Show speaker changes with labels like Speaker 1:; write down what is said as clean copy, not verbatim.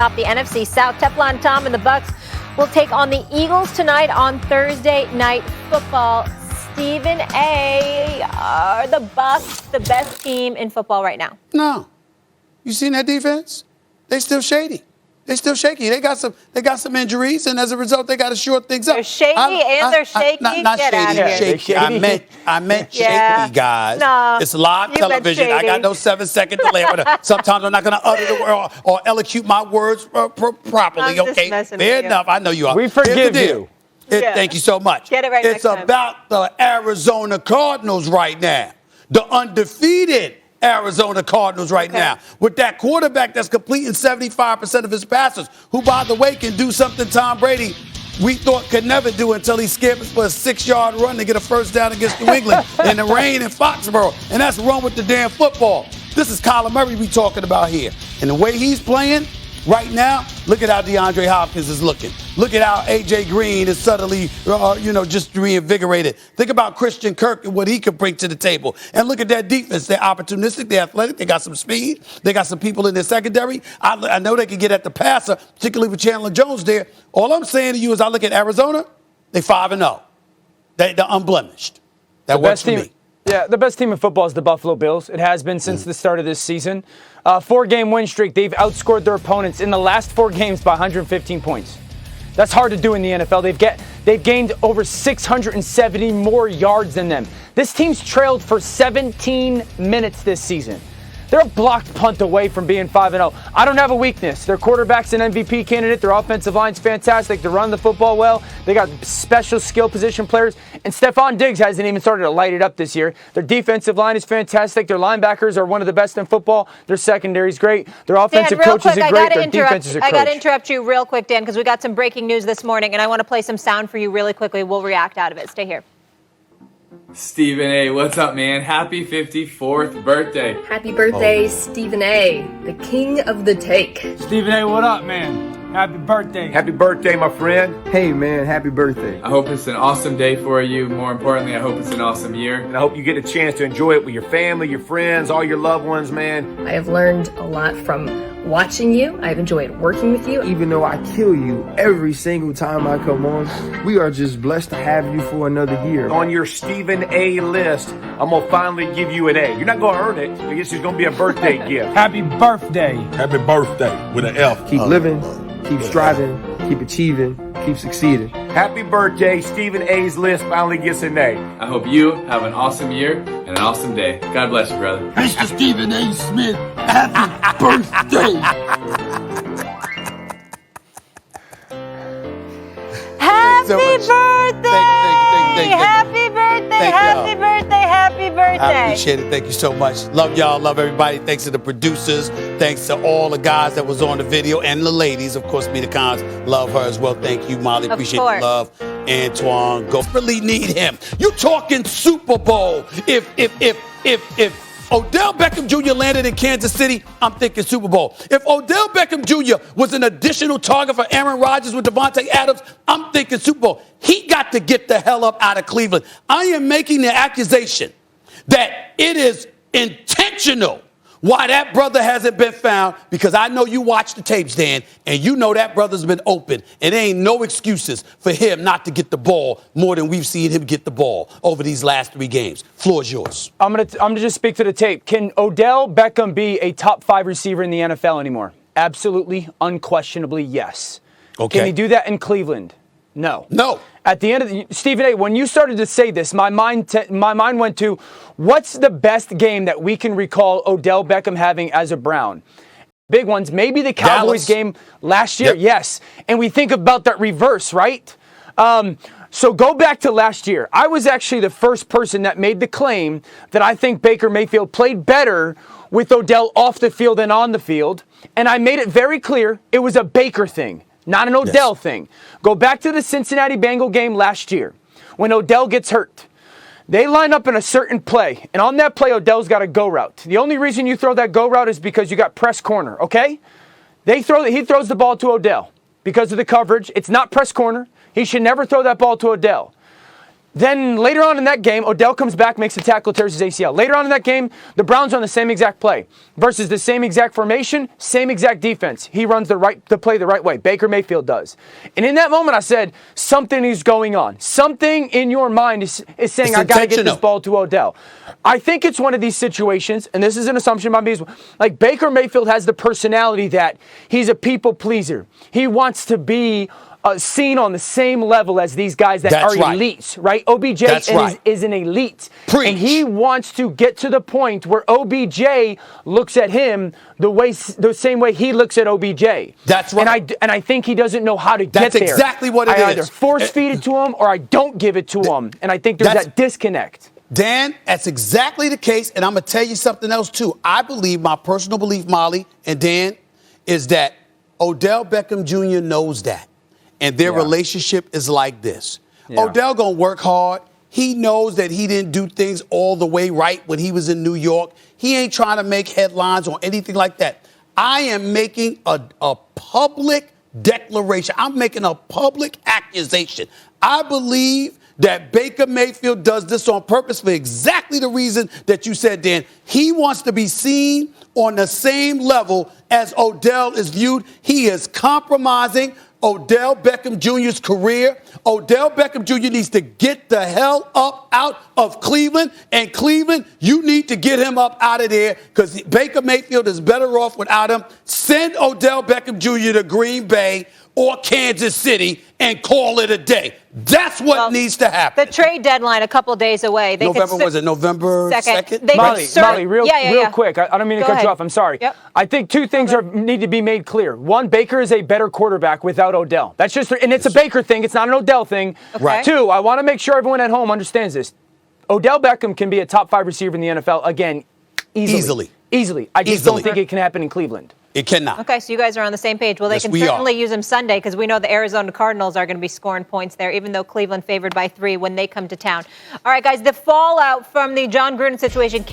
Speaker 1: Top the NFC South. Teflon Tom and the Bucs will take on the Eagles tonight on Thursday Night Football. Stephen A., are the Bucs the best team in football right now?
Speaker 2: No. You seen that defense? They still shady. They still shaky. They got some injuries, and as a result, they got to shore things up.
Speaker 1: They're shady they're shaky.
Speaker 2: Not
Speaker 1: Get
Speaker 2: shady.
Speaker 1: out of here.
Speaker 2: Shaky. I meant
Speaker 1: Yeah.
Speaker 2: shaky, guys.
Speaker 1: No,
Speaker 2: it's live
Speaker 1: you
Speaker 2: television.
Speaker 1: meant
Speaker 2: I got no 7-second delay. Sometimes I'm not going to utter the word or elocute my words properly.
Speaker 1: I'm just
Speaker 2: Okay,
Speaker 1: messing
Speaker 2: fair
Speaker 1: with you.
Speaker 2: enough. I know you are.
Speaker 3: We forgive you.
Speaker 1: Yeah.
Speaker 2: Thank you so much.
Speaker 1: Get it right
Speaker 2: It's
Speaker 1: next time.
Speaker 2: about the Arizona Cardinals right now. The undefeated Arizona Cardinals right now. With that quarterback that's completing 75% of his passes, who, by the way, can do something Tom Brady we thought could never do until he skips for a 6-yard run to get a first down against New England in the rain in Foxborough. And that's run with the damn football. This is Kyler Murray we talking about here. And the way he's playing right now, look at how DeAndre Hopkins is looking. Look at how A.J. Green is suddenly, just reinvigorated. Think about Christian Kirk and what he could bring to the table. And look at that defense. They're opportunistic. They're athletic. They got some speed. They got some people in their secondary. I know they can get at the passer, particularly with Chandler Jones there. All I'm saying to you is I look at Arizona, they 5-0. They're unblemished. That works for me.
Speaker 3: Yeah, the best team in football is the Buffalo Bills. It has been since the start of this season. 4-game win streak. They've outscored their opponents in the last 4 games by 115 points. That's hard to do in the NFL. They've gained over 670 more yards than them. This team's trailed for 17 minutes this season. They're a blocked punt away from being 5-0. I don't have a weakness. Their quarterback's an MVP candidate. Their offensive line's fantastic. They run the football well. They got special skill position players. And Stephon Diggs hasn't even started to light it up this year. Their defensive line is fantastic. Their linebackers are one of the best in football. Their secondary's great. Their offensive coaches are great. Their defenses are
Speaker 1: I got to interrupt you real quick, Dan, because we got some breaking news this morning, and I want to play some sound for you really quickly. We'll react out of it. Stay here.
Speaker 4: Stephen A., what's up, man? Happy 54th birthday.
Speaker 5: Happy birthday, Stephen A., the king of the take.
Speaker 6: Stephen A., what up, man? Happy birthday.
Speaker 7: Happy birthday, my friend.
Speaker 8: Hey, man, happy birthday.
Speaker 4: I hope it's an awesome day for you. More importantly, I hope it's an awesome year.
Speaker 7: And I hope you get a chance to enjoy it with your family, your friends, all your loved ones, man.
Speaker 5: I have learned a lot from watching you. I've enjoyed working with you.
Speaker 8: Even though I kill you every single time I come on, we are just blessed to have you for another year.
Speaker 7: On your Stephen A. list, I'm going to finally give you an A. You're not going to earn it. I guess it's going to be a birthday gift.
Speaker 6: Happy birthday.
Speaker 9: Happy birthday with an F.
Speaker 8: Keep living, keep striving, keep achieving, keep succeeding.
Speaker 7: Happy birthday. Stephen A.'s list finally gets an A.
Speaker 4: I hope you have an awesome year and an awesome day. God bless you, brother.
Speaker 9: Mr. Stephen A. Smith, happy birthday.
Speaker 1: Happy birthday! Happy birthday! Happy birthday! Happy birthday!
Speaker 2: I appreciate it. Thank you so much. Love y'all. Love everybody. Thanks to the producers. Thanks to all the guys that was on the video and the ladies. Of course, Mita Cons. Love her as well. Thank you, Molly. Appreciate the love. Antoine, go. Really need him. You talking Super Bowl. If Odell Beckham Jr. landed in Kansas City, I'm thinking Super Bowl. If Odell Beckham Jr. was an additional target for Aaron Rodgers with Devontae Adams, I'm thinking Super Bowl. He got to get the hell up out of Cleveland. I am making the accusation that it is intentional why that brother hasn't been found, because I know you watch the tapes, Dan, and you know that brother's been open, and there ain't no excuses for him not to get the ball more than we've seen him get the ball over these last 3 games. Floor's yours.
Speaker 3: I'm gonna just speak to the tape. Can Odell Beckham be a top 5 receiver in the NFL anymore? Absolutely, unquestionably, yes.
Speaker 2: Okay.
Speaker 3: Can he do that in Cleveland? No.
Speaker 2: No.
Speaker 3: At the end of the Stephen A., when you started to say this, my mind went to, what's the best game that we can recall Odell Beckham having as a Brown? Big ones, maybe the Cowboys game last year, yes. And we think about that reverse, right? So go back to last year. I was actually the first person that made the claim that I think Baker Mayfield played better with Odell off the field than on the field. And I made it very clear it was a Baker thing, not an Odell thing. Go back to the Cincinnati Bengal game last year when Odell gets hurt. They line up in a certain play, and on that play, Odell's got a go route. The only reason you throw that go route is because you got press corner, okay? He throws the ball to Odell because of the coverage. It's not press corner. He should never throw that ball to Odell. Then later on in that game, Odell comes back, makes a tackle, tears his ACL. Later on in that game, the Browns run the same exact play versus the same exact formation, same exact defense. He runs the play the right way. Baker Mayfield does. And in that moment, I said, something is going on. Something in your mind is saying, I got to get this ball to Odell. I think it's one of these situations, and this is an assumption by me, like Baker Mayfield has the personality that he's a people pleaser. He wants to be seen on the same level as these guys that are elites, right? OBJ is an elite.
Speaker 2: Preach.
Speaker 3: And he wants to get to the point where OBJ looks at him the same way he looks at OBJ.
Speaker 2: That's right.
Speaker 3: And I think he doesn't know how to get there.
Speaker 2: That's exactly what it is.
Speaker 3: I either force feed it to him or I don't give it to him. And I think there's that disconnect.
Speaker 2: Dan, that's exactly the case. And I'm going to tell you something else, too. I believe, my personal belief, Molly and Dan, is that Odell Beckham Jr. knows that. And their relationship is like this. Odell going to work hard. He knows that he didn't do things all the way right when he was in New York. He ain't trying to make headlines or anything like that. I am making a public declaration. I'm making a public accusation. I believe that Baker Mayfield does this on purpose for exactly the reason that you said, Dan. He wants to be seen on the same level as Odell is viewed. He is compromising Odell Beckham Jr.'s career. Odell Beckham Jr. needs to get the hell up out of Cleveland. And Cleveland, you need to get him up out of there because Baker Mayfield is better off without him. Send Odell Beckham Jr. to Green Bay or Kansas City and call it a day. That's what needs to happen.
Speaker 1: The trade deadline a couple days away.
Speaker 2: Was it November 2nd?
Speaker 3: Molly, real quick. I don't mean to cut you off. I'm sorry.
Speaker 1: Yep.
Speaker 3: I think two things need to be made clear. One, Baker is a better quarterback without Odell. That's just, and it's a Baker thing. It's not an Odell thing.
Speaker 1: Okay. Right.
Speaker 3: Two, I want to make sure everyone at home understands this. Odell Beckham can be a top 5 receiver in the NFL again, easily. I just don't think it can happen in Cleveland.
Speaker 2: It cannot.
Speaker 1: Okay, so you guys are on the same page. Well, they can certainly use him Sunday because we know the Arizona Cardinals are going to be scoring points there, even though Cleveland favored by 3 when they come to town. All right, guys, the fallout from the John Gruden situation